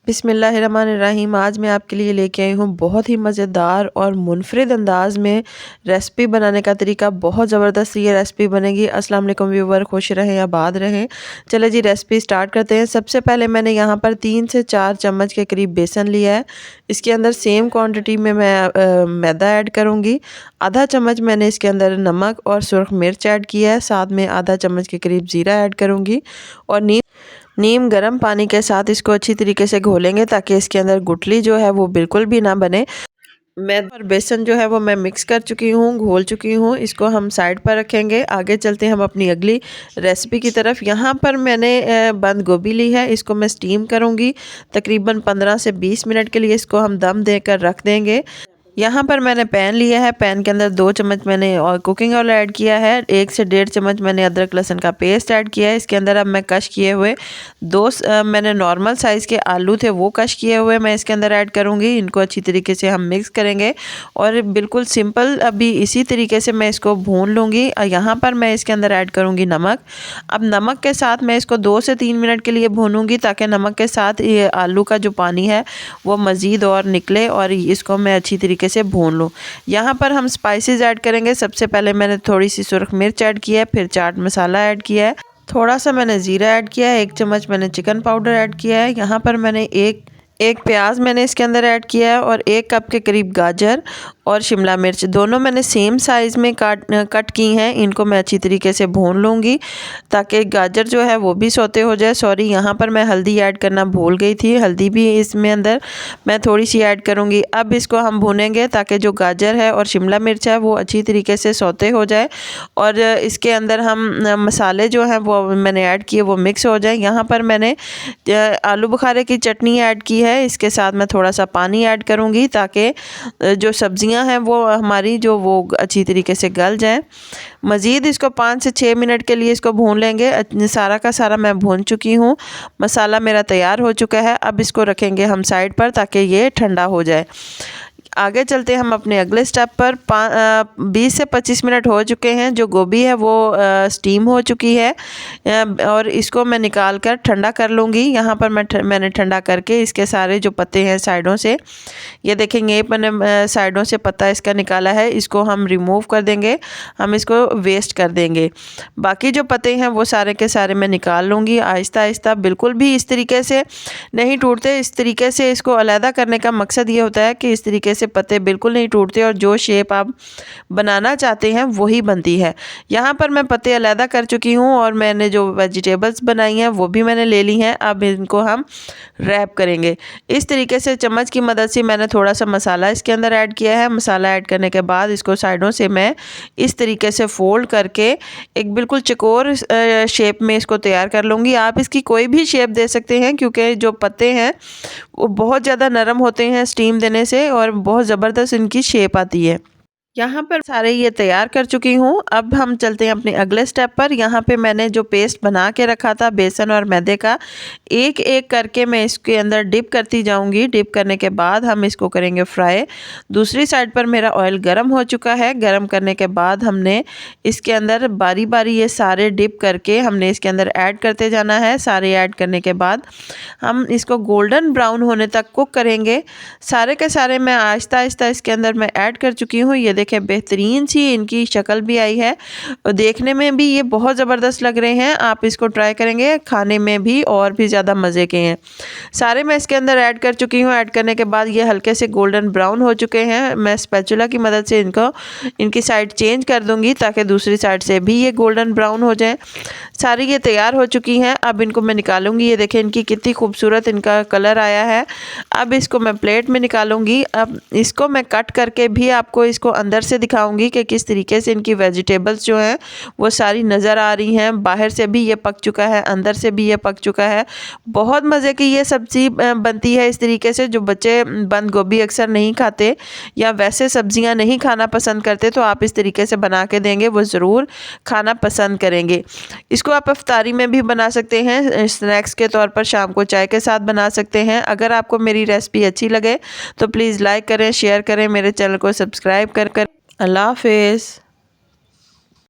बिस्मिल्लाहिर्रहमानिर्रहीम। आज मैं आपके लिए लेके आई हूँ बहुत ही मज़ेदार और मुनफरिद अंदाज़ में रेसिपी बनाने का तरीका। बहुत ज़बरदस्त ये रेसिपी बनेगी। अस्सलाम वालेकुम व्यूवर, खुश रहें आबाद रहें। चले जी रेसिपी स्टार्ट करते हैं। सबसे पहले मैंने यहाँ पर 3 से 4 चम्मच के करीब बेसन लिया है। इसके अंदर सेम क्वांटिटी में मैं मैदा ऐड करूँगी। आधा चम्मच मैंने इसके अंदर नमक और सुरख मिर्च ऐड किया है। साथ में आधा चम्मच के करीब ज़ीरा ऐड करूँगी और नीम गर्म पानी के साथ इसको अच्छी तरीके से घोलेंगे ताकि इसके अंदर गुठली जो है वो बिल्कुल भी ना बने। मैदा और बेसन जो है वो मैं मिक्स कर चुकी हूँ, घोल चुकी हूँ। इसको हम साइड पर रखेंगे। आगे चलते हैं हम अपनी अगली रेसिपी की तरफ। यहाँ पर मैंने बंद गोभी ली है। इसको मैं स्टीम करूँगी तकरीबन 15 से 20 मिनट के लिए। इसको हम दम देकर रख देंगे। यहाँ पर मैंने पैन लिया है। पैन के अंदर 2 चम्मच मैंने और कुकिंग ऑयल ऐड किया है। 1 से 1.5 चम्मच मैंने अदरक लहसुन का पेस्ट ऐड किया है। इसके अंदर अब मैं कश किए हुए मैंने नॉर्मल साइज़ के आलू थे वो कश किए हुए मैं इसके अंदर ऐड करूँगी। इनको अच्छी तरीके से हम मिक्स करेंगे और बिल्कुल सिंपल अभी इसी तरीके से मैं इसको भून लूँगी। यहाँ पर मैं इसके अंदर ऐड करूँगी नमक। अब नमक के साथ मैं इसको 2 से 3 मिनट के लिए भूनूँगी ताकि नमक के साथ ये आलू का जो पानी है वो मज़ीद और निकले और इसको मैं अच्छी तरीके से भून लूँ। यहाँ पर हम स्पाइसेस ऐड करेंगे। सबसे पहले मैंने थोड़ी सी सुरख मिर्च ऐड किया है, फिर चाट मसाला ऐड किया है, थोड़ा सा मैंने ज़ीरा ऐड किया है, 1 चम्मच मैंने चिकन पाउडर ऐड किया है। यहाँ पर मैंने एक प्याज मैंने इसके अंदर ऐड किया है और 1 कप के करीब गाजर और शिमला मिर्च दोनों मैंने सेम साइज़ में कट की हैं। इनको मैं अच्छी तरीके से भून लूँगी ताकि गाजर जो है वो भी सौते हो जाए। सॉरी, यहाँ पर मैं हल्दी ऐड करना भूल गई थी। हल्दी भी इसमें अंदर मैं थोड़ी सी ऐड करूँगी। अब इसको हम भूनेंगे ताकि जो गाजर है और शिमला मिर्च है वो अच्छी तरीके से सौते हो जाए और इसके अंदर हम मसाले जो हैं वो मैंने ऐड किए वो मिक्स हो जाए। यहाँ पर मैंने आलू बुखारे की चटनी ऐड की है। इसके साथ मैं थोड़ा सा पानी ऐड करूँगी ताकि जो सब्जियां हैं वो हमारी जो वो अच्छी तरीके से गल जाएं। मज़ीद इसको 5 से 6 मिनट के लिए इसको भून लेंगे। सारा का सारा मैं भून चुकी हूँ। मसाला मेरा तैयार हो चुका है। अब इसको रखेंगे हम साइड पर ताकि ये ठंडा हो जाए। आगे चलते हैं हम अपने अगले स्टेप पर। 20 से 25 मिनट हो चुके हैं। जो गोभी है वो स्टीम हो चुकी है और इसको मैं निकाल कर ठंडा कर लूँगी। यहाँ पर मैंने ठंडा करके इसके सारे जो पत्ते हैं साइडों से, ये देखेंगे मैंने साइडों से पत्ता इसका निकाला है, इसको हम रिमूव कर देंगे। हम इसको वेस्ट कर देंगे। बाकी जो पत्ते हैं वो सारे के सारे मैं निकाल लूँगी आहिस्ता आहिस्ता। बिल्कुल भी इस तरीके से नहीं टूटते। इस तरीके से इसको अलहदा करने का मकसद ये होता है कि इस तरीके से पत्ते बिल्कुल नहीं टूटते और जो शेप आप बनाना चाहते हैं वही बनती है। यहाँ पर मैं पत्ते अलहदा कर चुकी हूँ और मैंने जो वेजिटेबल्स बनाई हैं वो भी मैंने ले ली हैं। अब इनको हम रैप करेंगे। इस तरीके से चम्मच की मदद से मैंने थोड़ा सा मसाला इसके अंदर ऐड किया है। मसाला ऐड करने के बाद इसको साइडों से मैं इस तरीके से फोल्ड करके एक बिल्कुल चकोर शेप में इसको तैयार कर लूँगी। आप इसकी कोई भी शेप दे सकते हैं क्योंकि जो पत्ते हैं वो बहुत ज़्यादा नरम होते हैं स्टीम देने से और बहुत ज़बरदस्त इनकी शेप आती है। यहाँ पर सारे ये तैयार कर चुकी हूँ। अब हम चलते हैं अपने अगले स्टेप पर। यहाँ पे मैंने जो पेस्ट बना के रखा था बेसन और मैदे का, एक एक करके मैं इसके अंदर डिप करती जाऊँगी। डिप करने के बाद हम इसको करेंगे फ्राई। दूसरी साइड पर मेरा ऑयल गर्म हो चुका है। गर्म करने के बाद हमने इसके अंदर बारी बारी ये सारे डिप करके हमने इसके अंदर ऐड करते जाना है। सारे ऐड करने के बाद हम इसको गोल्डन ब्राउन होने तक कुक करेंगे। सारे के सारे मैं आहिस्ता आहिस्ता इसके अंदर मैं ऐड कर चुकी हूँ। ये देखें बेहतरीन सी इनकी शक्ल भी आई है और देखने में भी ये बहुत ज़बरदस्त लग रहे हैं। आप इसको ट्राई करेंगे, खाने में भी और भी ज़्यादा मज़े के हैं। सारे मैं इसके अंदर ऐड कर चुकी हूँ। ऐड करने के बाद ये हल्के से गोल्डन ब्राउन हो चुके हैं। मैं स्पैचुला की मदद से इनकी साइड चेंज कर दूँगी ताकि दूसरी साइड से भी ये गोल्डन ब्राउन हो जाए। सारी ये तैयार हो चुकी हैं। अब इनको मैं निकालूंगी। ये देखें इनकी कितनी खूबसूरत इनका कलर आया है। अब इसको मैं प्लेट में निकालूंगी। अब इसको मैं कट करके भी आपको इसको अंदर से दिखाऊंगी कि किस तरीके से इनकी वेजिटेबल्स जो हैं वो सारी नज़र आ रही हैं। बाहर से भी ये पक चुका है, अंदर से भी ये पक चुका है। बहुत मज़े की ये सब्ज़ी बनती है इस तरीके से। जो बच्चे बंद गोभी अक्सर नहीं खाते या वैसे सब्जियां नहीं खाना पसंद करते तो आप इस तरीके से बना के देंगे वो ज़रूर खाना पसंद करेंगे। इसको आप इफ्तारी में भी बना सकते हैं, स्नैक्स के तौर पर शाम को चाय के साथ बना सकते हैं। अगर आपको मेरी रेसिपी अच्छी लगे तो प्लीज़ लाइक करें, शेयर करें, मेरे चैनल को सब्सक्राइब कर। अल्लाह हाफिज़।